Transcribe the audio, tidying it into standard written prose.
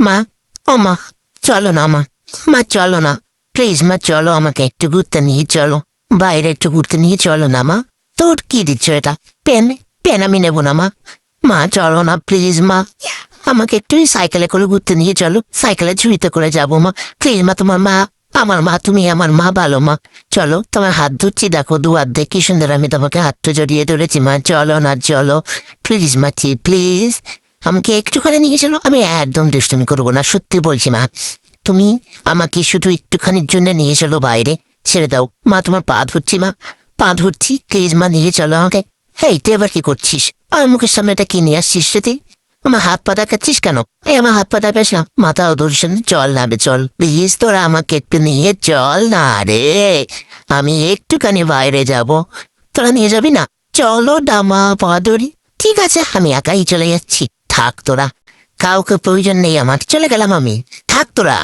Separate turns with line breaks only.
মা, ও মা, চলো না মা, মা চলো না, প্লিজ মা চলো, আমাকে একটু ঘুরতে নিয়ে চলো, বাইরে একটু ঘুরতে নিয়ে চলো না মা। তোর কি দিচ্ছ এটা? পেন? পেন আমি নেবো না মা। মা চলো না প্লিজ মা, আমাকে একটু সাইকেলে করে ঘুরতে নিয়ে চলো, সাইকেলে ঝুড়িতে করে যাবো মা, প্লিজ মা। তোমার মা আমার মা, তুমি আমার মা, ভালো মা। চলো, তোমার হাত ধরছি, দেখো দু হাত দিয়ে কি সুন্দর আমি তোমাকে হাতটা জড়িয়ে ধরেছি মা। চলো না, চলো প্লিজ মা, প্লিজ আমাকে একটুখানি নিয়ে চলো, আমি একদম দুষ্টুমি করবো না, সত্যি বলছি মা। তুমি আমাকে শুধু একটুখানির জন্য নিয়ে চলো বাইরে, ছেড়ে দাও মা, তোমার পা ধরছি মা, পা ধরছি, প্লিজ মা নিয়ে চলো আমাকে। হেই, তুই এবার কি করছিস? আমার মুখের সামনে এটা কি নিয়ে আসছিস রে তুই? আমার হাত পা দেখাচ্ছিস কেন? এই আমার হাত পা দেখাস না, মাথা ধরছেন, চল না বে, চল প্লিজ, তোরা আমাকে একটু নিয়ে চল না রে, আমি একটুখানি বাইরে যাব, তোরা নিয়ে যাবি না? চলো ডামা পাদরি। ঠিক আছে, আমি একাই চলে যাচ্ছি, থাক তোরা, কাউকে প্রয়োজন নেই আমার, চলে গেলাম আমি, থাক তোরা।